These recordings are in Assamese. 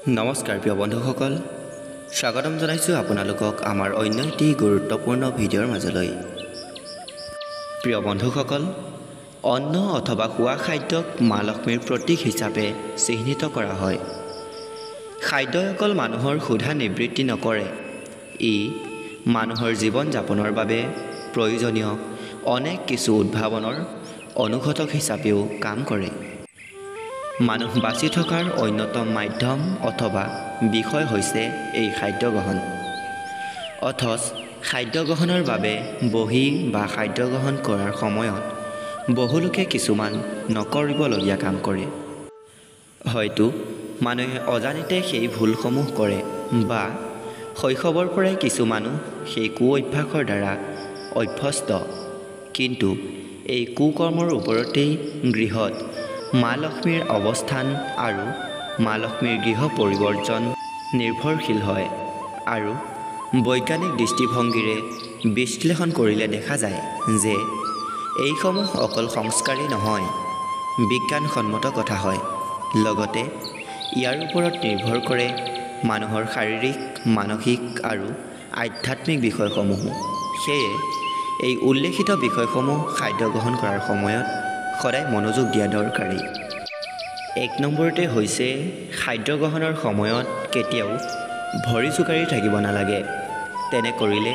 নমস্কাৰ প্ৰিয় বন্ধুসকল, স্বাগতম জনাইছোঁ আপোনালোকক আমাৰ অন্য এটি গুৰুত্বপূৰ্ণ ভিডিঅ'ৰ মাজলৈ। প্ৰিয় বন্ধুসকল, অন্ন অথবা খোৱা খাদ্যক মা লক্ষ্মীৰ প্ৰতীক হিচাপে চিহ্নিত কৰা হয়। খাদ্যই অকল মানুহৰ ক্ষুধা নিবৃত্তি নকৰে, ই মানুহৰ জীৱন যাপনৰ বাবে প্ৰয়োজনীয় অনেক কিছু উদ্ভাৱনৰ অনুঘটক হিচাপেও কাম কৰে। মানুহ বাচি থকাৰ অন্যতম মাধ্যম অথবা বিষয় হৈছে এই খাদ্য গ্ৰহণ। অথচ খাদ্য গ্ৰহণৰ বাবে বহি বা খাদ্য গ্ৰহণ কৰাৰ সময়ত বহুলোকে কিছুমান নকৰিবলগীয়া কাম কৰে। হয়তো মানুহে অজানিতে সেই ভুলসমূহ কৰে বা শৈশৱৰ পৰাই কিছু মানুহ সেই কু অভ্যাসৰ দ্বাৰা অভ্যস্ত। কিন্তু এই কুকৰ্মৰ ওপৰতেই গৃহত মা লক্ষ্মীৰ অৱস্থান আৰু মা লক্ষ্মীৰ গৃহ পৰিৱৰ্জন নিৰ্ভৰশীল হয়। আৰু বৈজ্ঞানিক দৃষ্টিভংগীৰে বিশ্লেষণ কৰিলে দেখা যায় যে এইসমূহ অকল সংস্কাৰেই নহয়, বিজ্ঞানসন্মত কথা হয়। লগতে ইয়াৰ ওপৰত নিৰ্ভৰ কৰে মানুহৰ শাৰীৰিক, মানসিক আৰু আধ্যাত্মিক বিষয়সমূহো। সেয়ে এই উল্লেখিত বিষয়সমূহ খাদ্য গ্ৰহণ কৰাৰ সময়ত সদায় মনোযোগ দিয়া দৰকাৰী। 1 নম্বৰতে হৈছে খাদ্য গ্ৰহণৰ সময়ত কেতিয়াও ভৰি জোকাৰি থাকিব নালাগে। তেনে কৰিলে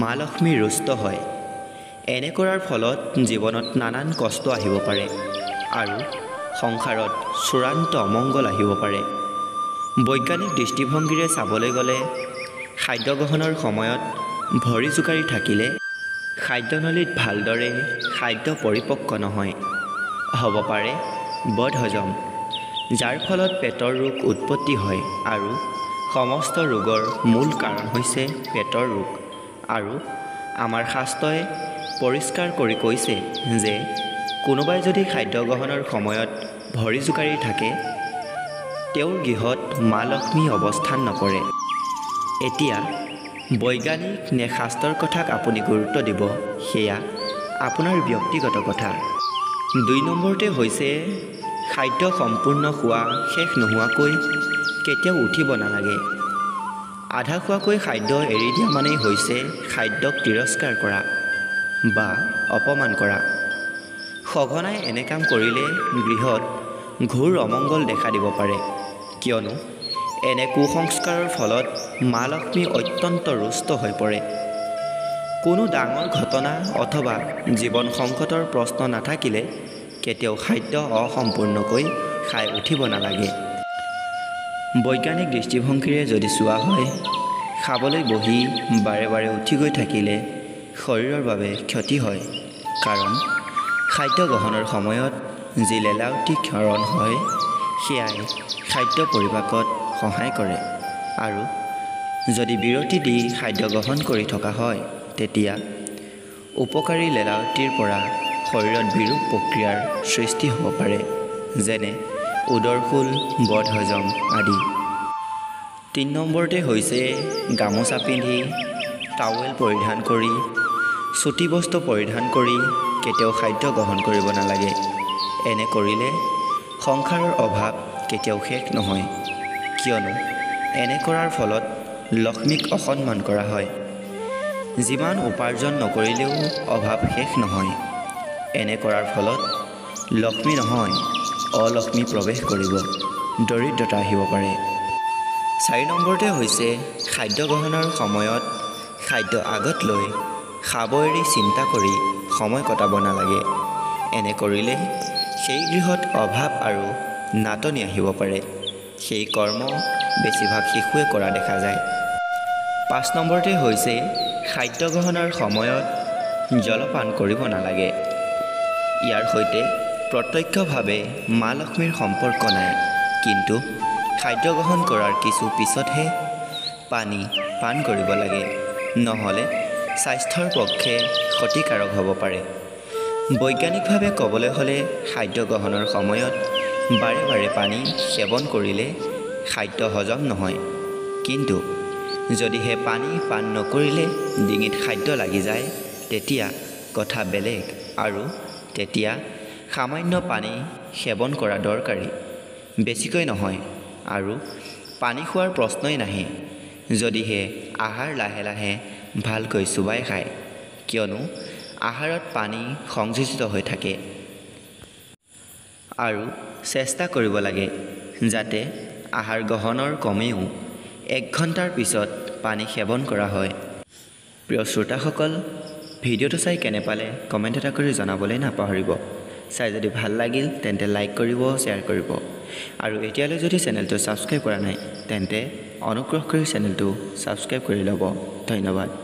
মা লক্ষ্মী ৰুষ্ট হয়। এনে কৰাৰ ফলত জীৱনত নানান কষ্ট আহিব পাৰে আৰু সংসাৰত চূড়ান্ত অমংগল আহিব পাৰে। বৈজ্ঞানিক দৃষ্টিভংগীৰে চাবলৈ গ'লে খাদ্য গ্ৰহণৰ সময়ত ভৰি জোকাৰি থাকিলে খাদ্যনলীত ভালদৰে খাদ্য পৰিপক্ক নহয়, হ'ব পাৰে বদহজম, যাৰ ফলত পেটৰ ৰোগ উৎপত্তি হয়। আৰু সমস্ত ৰোগৰ মূল কাৰণ হৈছে পেটৰ ৰোগ। আৰু আমাৰ শাস্ত্ৰই পৰিষ্কাৰ কৰি কৈছে যে কোনোবাই যদি খাদ্য গ্ৰহণৰ সময়ত ভৰি জোকাৰি থাকে, তেওঁৰ গৃহত মা লক্ষ্মী অৱস্থান নকৰে। এতিয়া বৈজ্ঞানিক নে শাস্ত্ৰৰ কথাক আপুনি গুৰুত্ব দিব, সেয়া আপোনাৰ ব্যক্তিগত কথা। 2 নম্বৰতে হৈছে খাদ্য সম্পূৰ্ণ খোৱা শেষ নোহোৱাকৈ কেতিয়াও উঠিব নালাগে। আধা খোৱাকৈ খাদ্য এৰি দিয়া মানেই হৈছে খাদ্যক তিৰস্কাৰ কৰা বা অপমান কৰা। সঘনাই এনে কাম কৰিলে গৃহত ঘোৰ অমংগল দেখা দিব পাৰে, কিয়নো এনে কুসংস্কাৰৰ ফলত মা লক্ষ্মী অত্যন্ত ৰুষ্ট হৈ পৰে। কোনো ডাঙৰ ঘটনা অথবা জীৱন সংকটৰ প্ৰশ্ন নাথাকিলে কেতিয়াও খাদ্য অসম্পূৰ্ণকৈ খাই উঠিব নালাগে। বৈজ্ঞানিক দৃষ্টিভংগীৰে যদি চোৱা হয়, খাবলৈ বহি বাৰে বাৰে উঠি গৈ থাকিলে শৰীৰৰ বাবে ক্ষতি হয়। কাৰণ খাদ্য গ্ৰহণৰ সময়ত যি লেলাৱতী ক্ষৰণ হয়, সেয়াই খাদ্য পৰিপাকত সহায় কৰে। আৰু যদি বিৰতি দি খাদ্য গ্ৰহণ কৰি থকা হয়, তেতিয়া উপকাৰী লেলাৱতীৰ পৰা শৰীৰত বিৰূপ প্ৰক্ৰিয়াৰ সৃষ্টি হ'ব পাৰে, যেনে উদৰশূল, বদহজম আদি। 3 নম্বৰতে হৈছে গামোচা পিন্ধি, টাৱেল পৰিধান কৰি, চুটি বস্ত্ৰ পৰিধান কৰি কেতিয়াও খাদ্য গ্ৰহণ কৰিব নালাগে। এনে কৰিলে সংসাৰৰ অভাৱ কেতিয়াও শেষ নহয়, কিয়নো এনে কৰাৰ ফলত লক্ষ্মীক অসন্মান কৰা হয়। যিমান উপাৰ্জন নকৰিলেও অভাৱ শেষ নহয়। এনে কৰাৰ ফলত লক্ষ্মী নহয়, অলক্ষ্মী প্ৰৱেশ কৰিব, দৰিদ্ৰতা আহিব পাৰে। 4 নম্বৰতে হৈছে খাদ্য গ্ৰহণৰ সময়ত খাদ্য আগত লৈ খাব এৰি চিন্তা কৰি সময় কটাব নালাগে। এনে কৰিলে সেই গৃহত অভাৱ আৰু নাটনি আহিব পাৰে। সেই কৰ্ম বেছিভাগ শিশুৱে কৰা দেখা যায়। 5 নম্বৰতে হৈছে খাদ্য গ্ৰহণৰ সময়ত জলপান কৰিব নালাগে। ইয়াৰ সৈতে প্ৰত্যক্ষভাৱে মা লক্ষ্মীৰ সম্পৰ্ক নাই, কিন্তু খাদ্য গ্ৰহণ কৰাৰ কিছু পিছতহে পানী পান কৰিব লাগে, নহ'লে স্বাস্থ্যৰ পক্ষে ক্ষতিকাৰক হ'ব পাৰে। বৈজ্ঞানিকভাৱে ক'বলৈ হ'লে খাদ্য গ্ৰহণৰ সময়ত বাৰে বাৰে পানী সেৱন কৰিলে খাদ্য হজম নহয়। কিন্তু যদিহে পানী পান নকৰিলে ডিঙিত খাদ্য লাগি যায়, তেতিয়া কথা বেলেগ। আৰু তেতিয়া সামান্য পানী সেৱন কৰা দৰকাৰী, বেছিকৈ নহয়। আৰু পানী খোৱাৰ প্ৰশ্নই নাহে যদিহে আহাৰ লাহে লাহে ভালকৈ চোবাই খায়, কিয়নো আহাৰত পানী সংযোজিত হৈ থাকে। আৰু চেষ্টা কৰিব লাগে যাতে আহাৰ গ্ৰহণৰ কমেও 1 ঘণ্টাৰ পিছত পানী সেৱন কৰা হয়। প্ৰিয় শ্ৰোতাসকল, ভিডিঅ'টো চাই কেনে পালে কমেণ্ট এটা কৰি জনাবলৈ নাপাহৰিব। চাই যদি ভাল লাগিল তেন্তে লাইক কৰিব, শ্বেয়াৰ কৰিব। আৰু এতিয়ালৈ যদি চেনেলটো ছাবস্ক্ৰাইব কৰা নাই তেন্তে অনুগ্ৰহ কৰি চেনেলটো ছাবস্ক্ৰাইব কৰি ল'ব। ধন্যবাদ।